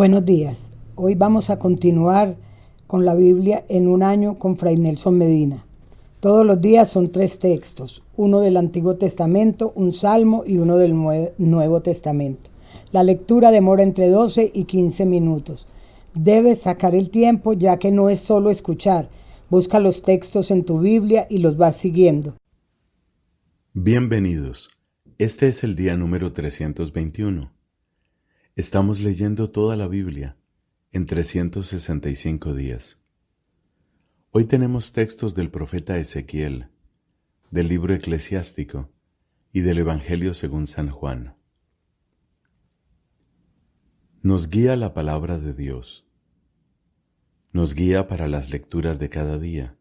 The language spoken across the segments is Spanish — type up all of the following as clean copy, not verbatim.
Buenos días. Hoy vamos a continuar con la Biblia en un año con Fray Nelson Medina. Todos los días son 3 textos, uno del Antiguo Testamento, un salmo y uno del Nuevo Testamento. La lectura demora entre 12 y 15 minutos. Debes sacar el tiempo ya que no es solo escuchar. Busca los textos en tu Biblia y los vas siguiendo. Bienvenidos. Este es el día número 321. Estamos leyendo toda la Biblia en 365 días. Hoy tenemos textos del profeta Ezequiel, del libro eclesiástico y del Evangelio según San Juan. Nos guía la palabra de Dios. Nos guía para las lecturas de cada día,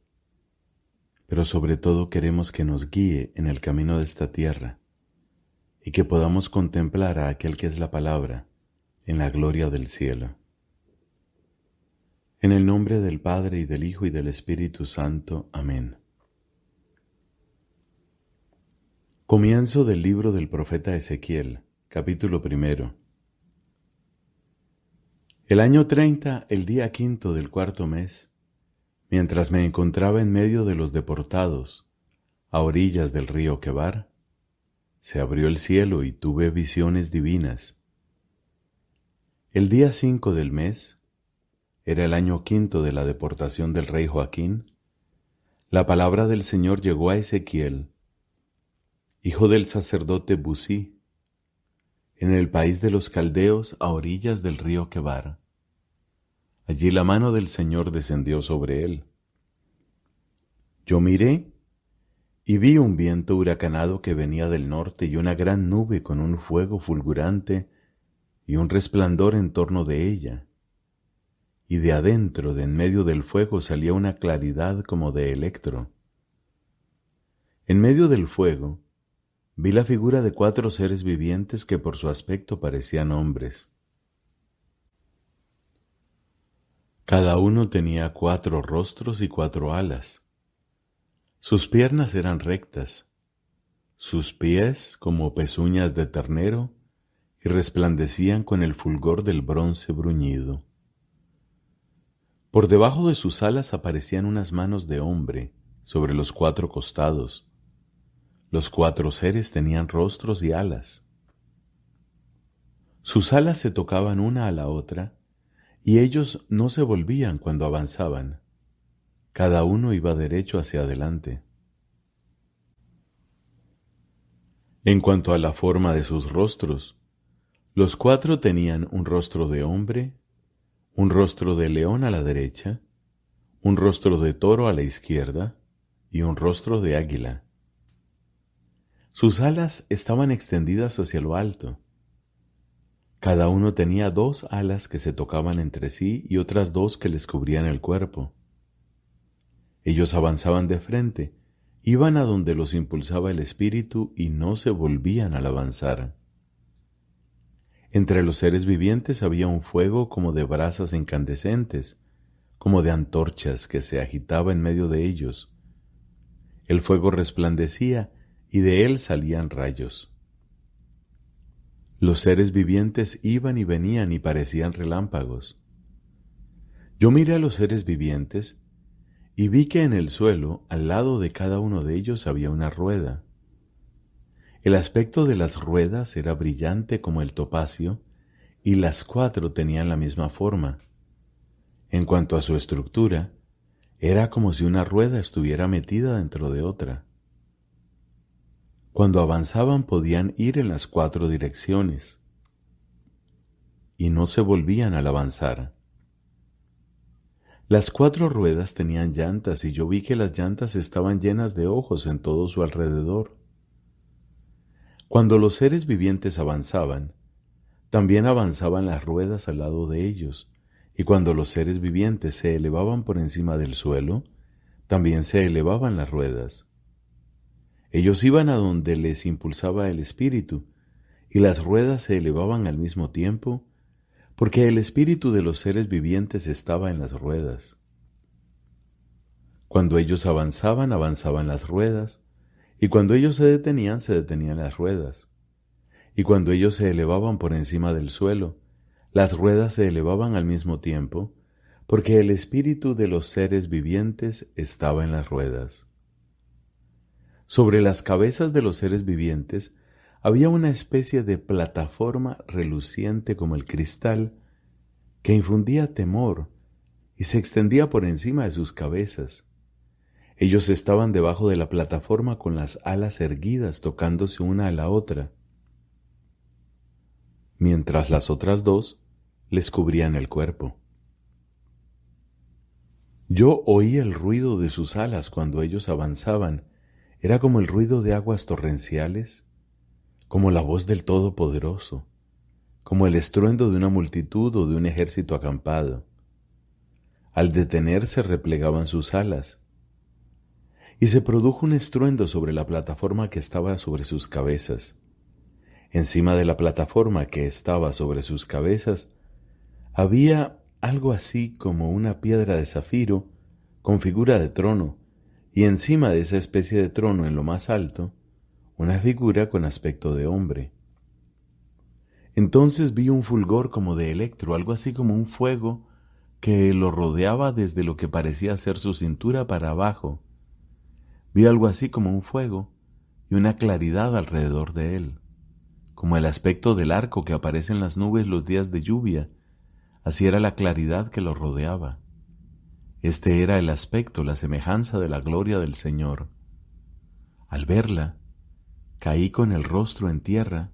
pero sobre todo queremos que nos guíe en el camino de esta tierra y que podamos contemplar a aquel que es la palabra en la gloria del cielo. En el nombre del Padre, y del Hijo, y del Espíritu Santo. Amén. Comienzo del libro del profeta Ezequiel, capítulo 1. El año 30, el día 5 del 4º mes, mientras me encontraba en medio de los deportados, a orillas del río Quebar, se abrió el cielo y tuve visiones divinas. El día 5 del mes, era el año 5 de la deportación del rey Joaquín, la palabra del Señor llegó a Ezequiel, hijo del sacerdote Busí, en el país de los caldeos a orillas del río Quebar. Allí la mano del Señor descendió sobre él. Yo miré y vi un viento huracanado que venía del norte y una gran nube con un fuego fulgurante y un resplandor en torno de ella, y de adentro, de en medio del fuego, salía una claridad como de electro. En medio del fuego vi la figura de 4 seres vivientes que por su aspecto parecían hombres. Cada uno tenía 4 rostros y 4 alas. Sus piernas eran rectas, sus pies como pezuñas de ternero, y resplandecían con el fulgor del bronce bruñido. Por debajo de sus alas aparecían unas manos de hombre sobre los 4 costados. Los 4 seres tenían rostros y alas. Sus alas se tocaban una a la otra, y ellos no se volvían cuando avanzaban. Cada uno iba derecho hacia adelante. En cuanto a la forma de sus rostros, los 4 tenían un rostro de hombre, un rostro de león a la derecha, un rostro de toro a la izquierda y un rostro de águila. Sus alas estaban extendidas hacia lo alto. Cada uno tenía 2 alas que se tocaban entre sí y otras 2 que les cubrían el cuerpo. Ellos avanzaban de frente, iban a donde los impulsaba el Espíritu y no se volvían al avanzar. Entre los seres vivientes había un fuego como de brasas incandescentes, como de antorchas que se agitaba en medio de ellos. El fuego resplandecía y de él salían rayos. Los seres vivientes iban y venían y parecían relámpagos. Yo miré a los seres vivientes y vi que en el suelo, al lado de cada uno de ellos, había una rueda. El aspecto de las ruedas era brillante como el topacio, y las 4 tenían la misma forma. En cuanto a su estructura, era como si una rueda estuviera metida dentro de otra. Cuando avanzaban podían ir en las 4 direcciones, y no se volvían al avanzar. Las 4 ruedas tenían llantas, y yo vi que las llantas estaban llenas de ojos en todo su alrededor. Cuando los seres vivientes avanzaban, también avanzaban las ruedas al lado de ellos, y cuando los seres vivientes se elevaban por encima del suelo, también se elevaban las ruedas. Ellos iban a donde les impulsaba el Espíritu, y las ruedas se elevaban al mismo tiempo, porque el Espíritu de los seres vivientes estaba en las ruedas. Cuando ellos avanzaban, avanzaban las ruedas, y cuando ellos se detenían las ruedas. Y cuando ellos se elevaban por encima del suelo, Las ruedas se elevaban al mismo tiempo, porque el espíritu de los seres vivientes estaba en las ruedas. Sobre las cabezas de los seres vivientes había una especie de plataforma reluciente como el cristal que infundía temor y se extendía por encima de sus cabezas. Ellos estaban debajo de la plataforma con las alas erguidas tocándose una a la otra, mientras las otras dos les cubrían el cuerpo. Yo oí el ruido de sus alas cuando ellos avanzaban. Era como el ruido de aguas torrenciales, como la voz del Todopoderoso, como el estruendo de una multitud o de un ejército acampado. Al detenerse replegaban sus alas, y se produjo un estruendo sobre la plataforma que estaba sobre sus cabezas. Encima de la plataforma que estaba sobre sus cabezas había algo así como una piedra de zafiro con figura de trono, y encima de esa especie de trono en lo más alto, una figura con aspecto de hombre. Entonces vi un fulgor como de electro, algo así como un fuego que lo rodeaba desde lo que parecía ser su cintura para abajo. Vi algo así como un fuego y una claridad alrededor de él, como el aspecto del arco que aparece en las nubes los días de lluvia. Así era la claridad que lo rodeaba. Este era el aspecto, la semejanza de la gloria del Señor. Al verla, caí con el rostro en tierra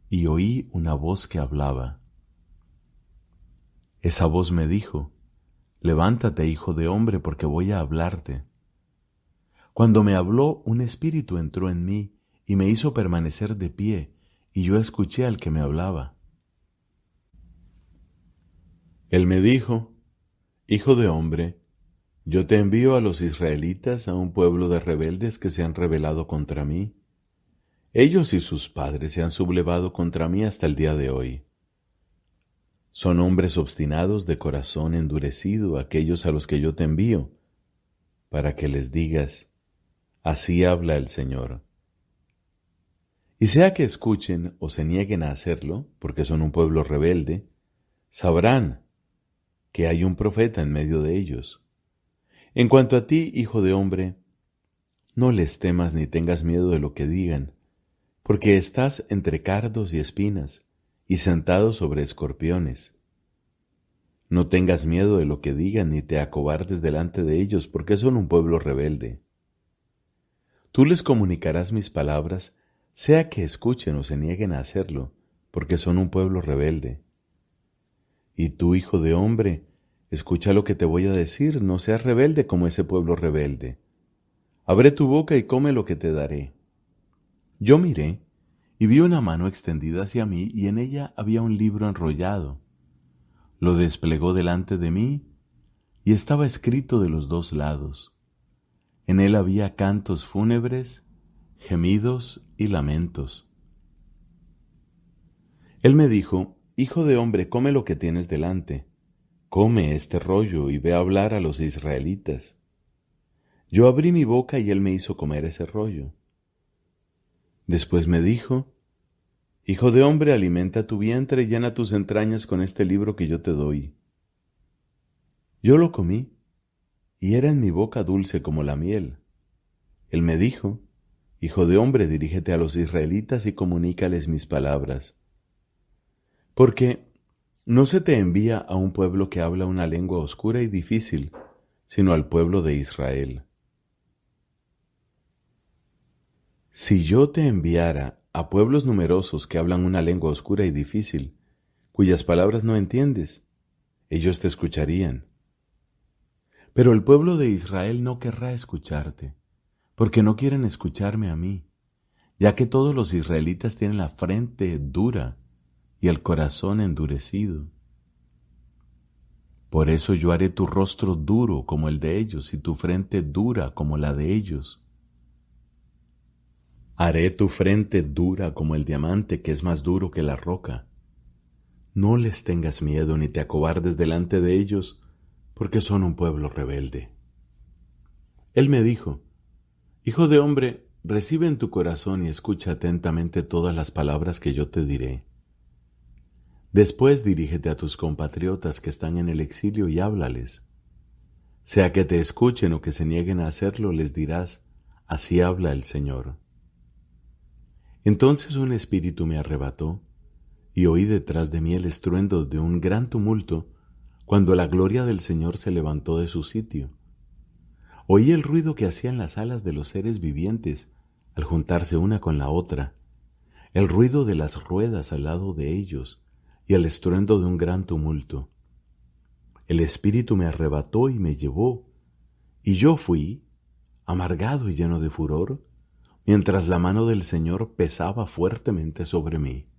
y oí una voz que hablaba. Esa voz me dijo: levántate, hijo de hombre, porque voy a hablarte. Cuando me habló, un espíritu entró en mí y me hizo permanecer de pie, y yo escuché al que me hablaba. Él me dijo: hijo de hombre, yo te envío a los israelitas, a un pueblo de rebeldes que se han rebelado contra mí. Ellos y sus padres se han sublevado contra mí hasta el día de hoy. Son hombres obstinados de corazón endurecido, aquellos a los que yo te envío, para que les digas: así habla el Señor. Y sea que escuchen o se nieguen a hacerlo, porque son un pueblo rebelde, sabrán que hay un profeta en medio de ellos. En cuanto a ti, hijo de hombre, no les temas ni tengas miedo de lo que digan, porque estás entre cardos y espinas, y sentado sobre escorpiones. No tengas miedo de lo que digan, ni te acobardes delante de ellos, porque son un pueblo rebelde. Tú les comunicarás mis palabras, sea que escuchen o se nieguen a hacerlo, porque son un pueblo rebelde. Y tú, hijo de hombre, escucha lo que te voy a decir, no seas rebelde como ese pueblo rebelde. Abre tu boca y come lo que te daré. Yo miré y vi una mano extendida hacia mí y en ella había un libro enrollado. Lo desplegó delante de mí y estaba escrito de los dos lados. En él había cantos fúnebres, gemidos y lamentos. Él me dijo: hijo de hombre, come lo que tienes delante. Come este rollo y ve a hablar a los israelitas. Yo abrí mi boca y él me hizo comer ese rollo. Después me dijo: hijo de hombre, alimenta tu vientre y llena tus entrañas con este libro que yo te doy. Yo lo comí, y era en mi boca dulce como la miel. Él me dijo: hijo de hombre, dirígete a los israelitas y comunícales mis palabras. Porque no se te envía a un pueblo que habla una lengua oscura y difícil, sino al pueblo de Israel. Si yo te enviara a pueblos numerosos que hablan una lengua oscura y difícil, cuyas palabras no entiendes, ellos te escucharían. Pero el pueblo de Israel no querrá escucharte, porque no quieren escucharme a mí, ya que todos los israelitas tienen la frente dura y el corazón endurecido. Por eso yo haré tu rostro duro como el de ellos y tu frente dura como la de ellos. Haré tu frente dura como el diamante que es más duro que la roca. No les tengas miedo ni te acobardes delante de ellos, porque son un pueblo rebelde. Él me dijo: hijo de hombre, recibe en tu corazón y escucha atentamente todas las palabras que yo te diré. Después dirígete a tus compatriotas que están en el exilio y háblales. Sea que te escuchen o que se nieguen a hacerlo, les dirás, así habla el Señor. Entonces un espíritu me arrebató, y oí detrás de mí el estruendo de un gran tumulto, cuando la gloria del Señor se levantó de su sitio. Oí el ruido que hacían las alas de los seres vivientes al juntarse una con la otra, el ruido de las ruedas al lado de ellos y el estruendo de un gran tumulto. El espíritu me arrebató y me llevó, y yo fui, amargado y lleno de furor, mientras la mano del Señor pesaba fuertemente sobre mí.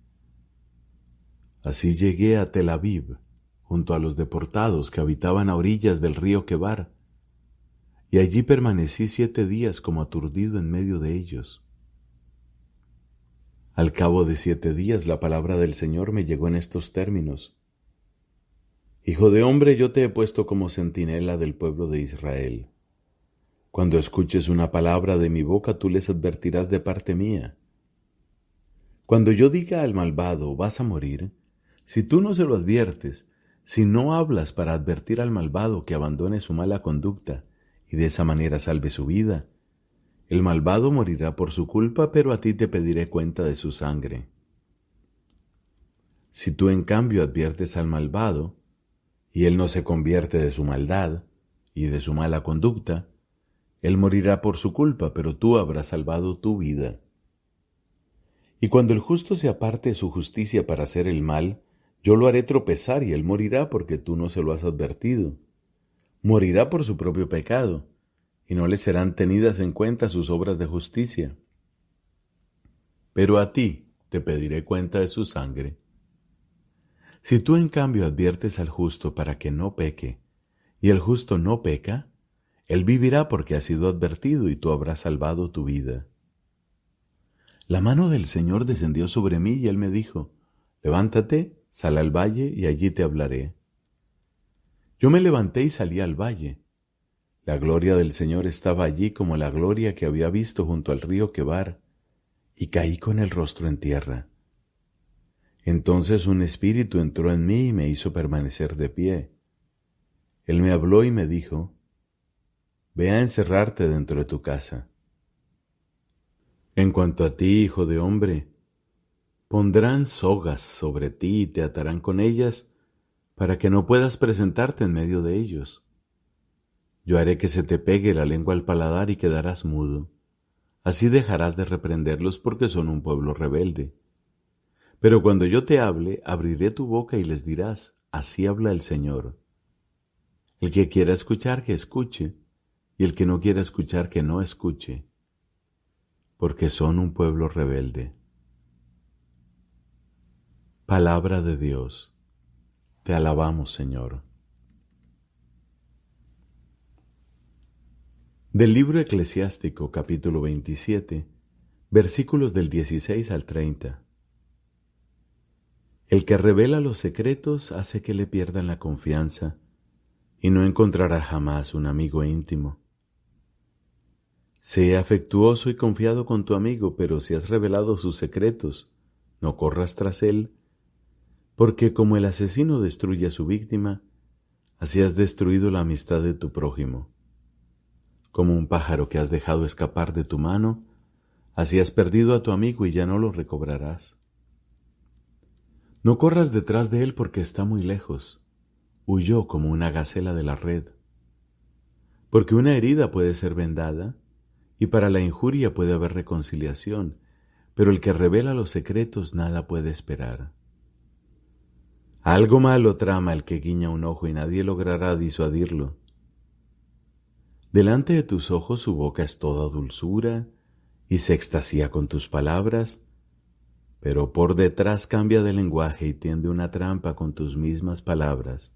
Así llegué a Tel Aviv, junto a los deportados que habitaban a orillas del río Quebar, y allí permanecí 7 días como aturdido en medio de ellos. Al cabo de 7 días la palabra del Señor me llegó en estos términos: Hijo de hombre, yo te he puesto como centinela del pueblo de Israel. Cuando escuches una palabra de mi boca, tú les advertirás de parte mía. Cuando yo diga al malvado, vas a morir, si tú no se lo adviertes, si no hablas para advertir al malvado que abandone su mala conducta y de esa manera salve su vida, el malvado morirá por su culpa, pero a ti te pediré cuenta de su sangre. Si tú en cambio adviertes al malvado, y él no se convierte de su maldad y de su mala conducta, él morirá por su culpa, pero tú habrás salvado tu vida. Y cuando el justo se aparte de su justicia para hacer el mal, yo lo haré tropezar y él morirá porque tú no se lo has advertido. Morirá por su propio pecado, y no le serán tenidas en cuenta sus obras de justicia. Pero a ti te pediré cuenta de su sangre. Si tú en cambio adviertes al justo para que no peque, y el justo no peca, él vivirá porque ha sido advertido y tú habrás salvado tu vida. La mano del Señor descendió sobre mí y él me dijo: levántate, sal al valle y allí te hablaré. Yo me levanté y salí al valle. La gloria del Señor estaba allí como la gloria que había visto junto al río Quebar, y caí con el rostro en tierra. Entonces un espíritu entró en mí y me hizo permanecer de pie. Él me habló y me dijo: ve a encerrarte dentro de tu casa. En cuanto a ti, hijo de hombre, pondrán sogas sobre ti y te atarán con ellas para que no puedas presentarte en medio de ellos. Yo haré que se te pegue la lengua al paladar y quedarás mudo. Así dejarás de reprenderlos porque son un pueblo rebelde. Pero cuando yo te hable, abriré tu boca y les dirás: así habla el Señor. El que quiera escuchar, que escuche, y el que no quiera escuchar, que no escuche, porque son un pueblo rebelde. Palabra de Dios. Te alabamos, Señor. Del libro Eclesiástico, capítulo 27, versículos del 16 al 30. El que revela los secretos hace que le pierdan la confianza, y no encontrará jamás un amigo íntimo. Sé afectuoso y confiado con tu amigo, pero si has revelado sus secretos, no corras tras él, porque como el asesino destruye a su víctima, así has destruido la amistad de tu prójimo. Como un pájaro que has dejado escapar de tu mano, así has perdido a tu amigo y ya no lo recobrarás. No corras detrás de él porque está muy lejos. Huyó como una gacela de la red. Porque una herida puede ser vendada, y para la injuria puede haber reconciliación, pero el que revela los secretos nada puede esperar. Algo malo trama el que guiña un ojo y nadie logrará disuadirlo. Delante de tus ojos su boca es toda dulzura y se extasía con tus palabras, pero por detrás cambia de lenguaje y tiende una trampa con tus mismas palabras.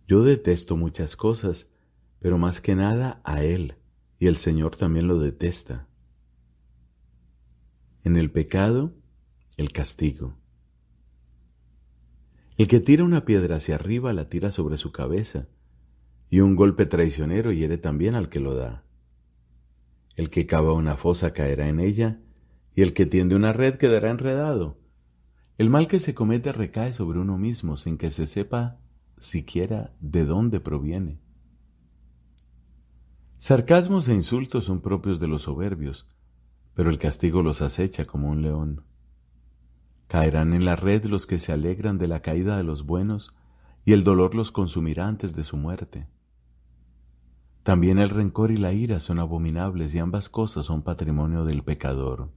Yo detesto muchas cosas, pero más que nada a él, y el Señor también lo detesta. En el pecado, el castigo. El que tira una piedra hacia arriba la tira sobre su cabeza, y un golpe traicionero hiere también al que lo da. El que cava una fosa caerá en ella, y el que tiende una red quedará enredado. El mal que se comete recae sobre uno mismo sin que se sepa siquiera de dónde proviene. Sarcasmos e insultos son propios de los soberbios, pero el castigo los acecha como un león. Caerán en la red los que se alegran de la caída de los buenos, y el dolor los consumirá antes de su muerte. También el rencor y la ira son abominables, y ambas cosas son patrimonio del pecador.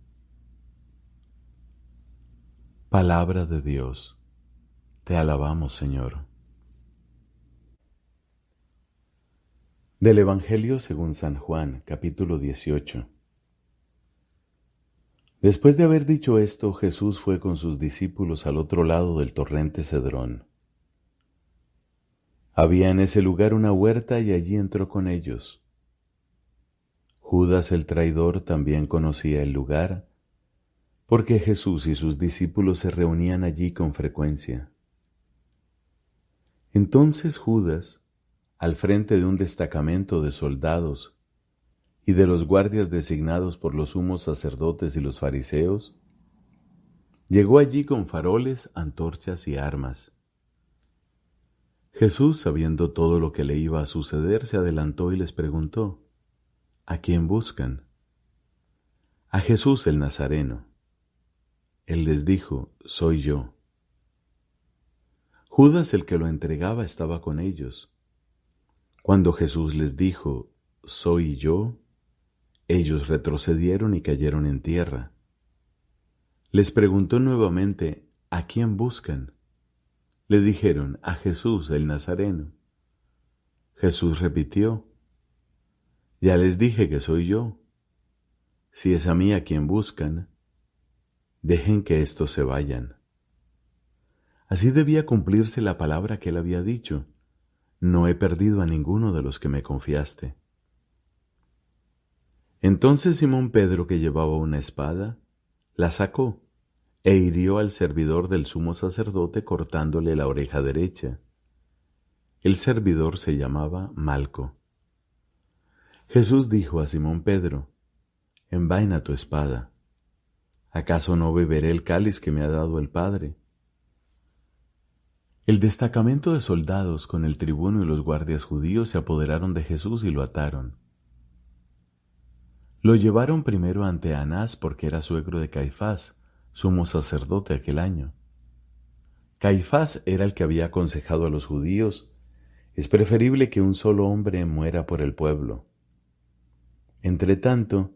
Palabra de Dios. Te alabamos, Señor. Del Evangelio según San Juan, capítulo 18. Después de haber dicho esto, Jesús fue con sus discípulos al otro lado del torrente Cedrón. Había en ese lugar una huerta y allí entró con ellos. Judas el traidor también conocía el lugar, porque Jesús y sus discípulos se reunían allí con frecuencia. Entonces Judas, al frente de un destacamento de soldados y de los guardias designados por los sumos sacerdotes y los fariseos, llegó allí con faroles, antorchas y armas. Jesús, sabiendo todo lo que le iba a suceder, se adelantó y les preguntó: ¿A quién buscan? A Jesús el Nazareno. Él les dijo: Soy yo. Judas, el que lo entregaba, estaba con ellos. Cuando Jesús les dijo: Soy yo, ellos retrocedieron y cayeron en tierra. Les preguntó nuevamente: ¿A quién buscan? Le dijeron: A Jesús el Nazareno. Jesús repitió: Ya les dije que soy yo. Si es a mí a quien buscan, dejen que estos se vayan. Así debía cumplirse la palabra que él había dicho: No he perdido a ninguno de los que me confiaste. Entonces Simón Pedro, que llevaba una espada, la sacó e hirió al servidor del sumo sacerdote cortándole la oreja derecha. El servidor se llamaba Malco. Jesús dijo a Simón Pedro: Envaina tu espada. ¿Acaso no beberé el cáliz que me ha dado el Padre? El destacamento de soldados con el tribuno y los guardias judíos se apoderaron de Jesús y lo ataron. Lo llevaron primero ante Anás, porque era suegro de Caifás, sumo sacerdote aquel año. Caifás era el que había aconsejado a los judíos: es preferible que un solo hombre muera por el pueblo. Entretanto,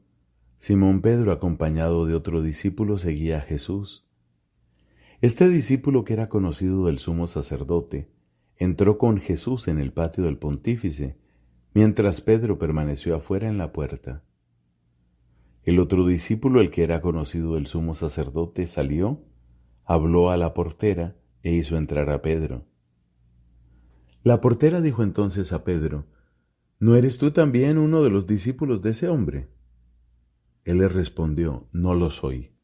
Simón Pedro, acompañado de otro discípulo, seguía a Jesús. Este discípulo, que era conocido del sumo sacerdote, entró con Jesús en el patio del pontífice, mientras Pedro permaneció afuera en la puerta. El otro discípulo, el que era conocido del sumo sacerdote, salió, habló a la portera e hizo entrar a Pedro. La portera dijo entonces a Pedro: ¿No eres tú también uno de los discípulos de ese hombre? Él le respondió: No lo soy.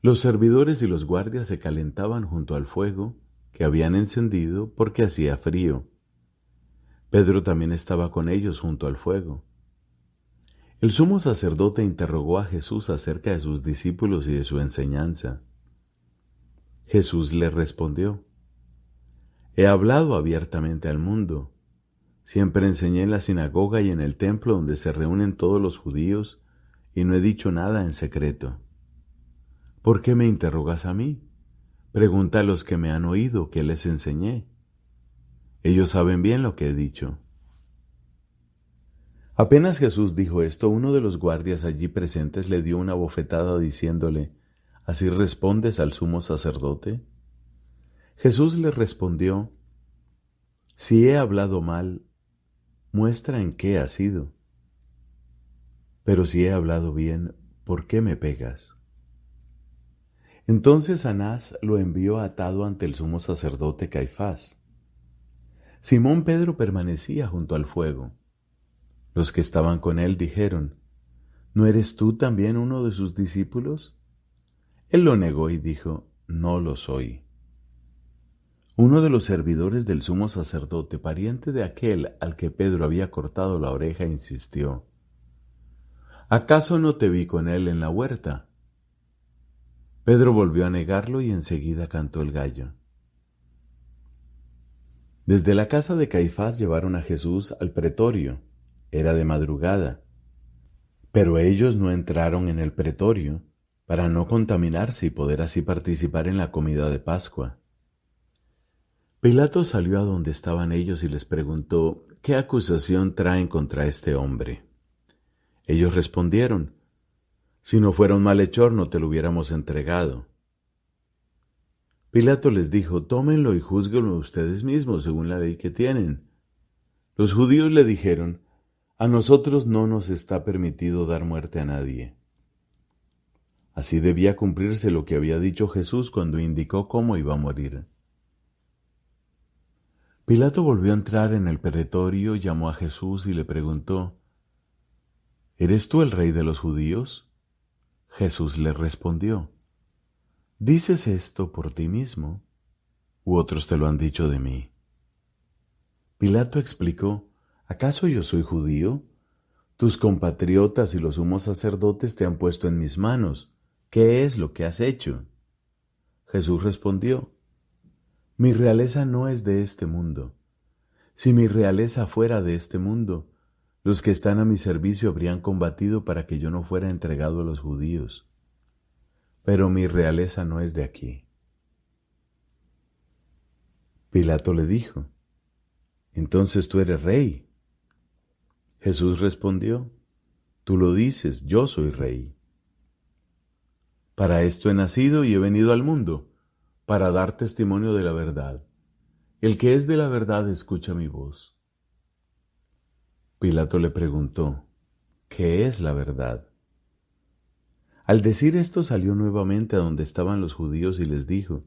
Los servidores y los guardias se calentaban junto al fuego que habían encendido porque hacía frío. Pedro también estaba con ellos junto al fuego. El sumo sacerdote interrogó a Jesús acerca de sus discípulos y de su enseñanza. Jesús le respondió: He hablado abiertamente al mundo. Siempre enseñé en la sinagoga y en el templo donde se reúnen todos los judíos, y no he dicho nada en secreto. ¿Por qué me interrogas a mí? Pregunta a los que me han oído qué les enseñé. Ellos saben bien lo que he dicho. Apenas Jesús dijo esto, uno de los guardias allí presentes le dio una bofetada diciéndole: ¿Así respondes al sumo sacerdote? Jesús le respondió: Si he hablado mal, muestra en qué ha sido. Pero si he hablado bien, ¿por qué me pegas? Entonces Anás lo envió atado ante el sumo sacerdote Caifás. Simón Pedro permanecía junto al fuego. Los que estaban con él dijeron: ¿No eres tú también uno de sus discípulos? Él lo negó y dijo: No lo soy. Uno de los servidores del sumo sacerdote, pariente de aquel al que Pedro había cortado la oreja, insistió: ¿Acaso no te vi con él en la huerta? Pedro volvió a negarlo y enseguida cantó el gallo. Desde la casa de Caifás llevaron a Jesús al pretorio. Era de madrugada. Pero ellos no entraron en el pretorio para no contaminarse y poder así participar en la comida de Pascua. Pilato salió a donde estaban ellos y les preguntó, ¿qué acusación traen contra este hombre? Ellos respondieron, si no fuera un malhechor no te lo hubiéramos entregado. Pilato les dijo, tómenlo y júzguenlo ustedes mismos según la ley que tienen. Los judíos le dijeron, a nosotros no nos está permitido dar muerte a nadie. Así debía cumplirse lo que había dicho Jesús cuando indicó cómo iba a morir. Pilato volvió a entrar en el pretorio, llamó a Jesús y le preguntó, ¿eres tú el rey de los judíos? Jesús le respondió, ¿dices esto por ti mismo, u otros te lo han dicho de mí? Pilato explicó, ¿acaso yo soy judío? Tus compatriotas y los sumos sacerdotes te han puesto en mis manos. ¿Qué es lo que has hecho? Jesús respondió, mi realeza no es de este mundo. Si mi realeza fuera de este mundo, los que están a mi servicio habrían combatido para que yo no fuera entregado a los judíos. Pero mi realeza no es de aquí. Pilato le dijo, entonces tú eres rey. Jesús respondió, tú lo dices, yo soy rey. Para esto he nacido y he venido al mundo, para dar testimonio de la verdad. El que es de la verdad escucha mi voz. Pilato le preguntó, ¿qué es la verdad? Al decir esto salió nuevamente a donde estaban los judíos y les dijo,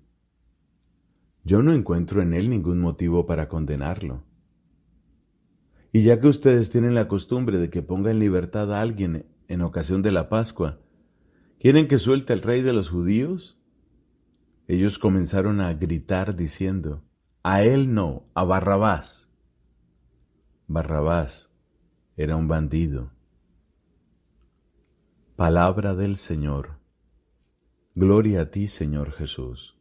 yo no encuentro en él ningún motivo para condenarlo. Y ya que ustedes tienen la costumbre de que ponga en libertad a alguien en ocasión de la Pascua, ¿quieren que suelte al rey de los judíos? Ellos comenzaron a gritar diciendo, a él no, a Barrabás. Barrabás era un bandido. Palabra del Señor. Gloria a ti, Señor Jesús.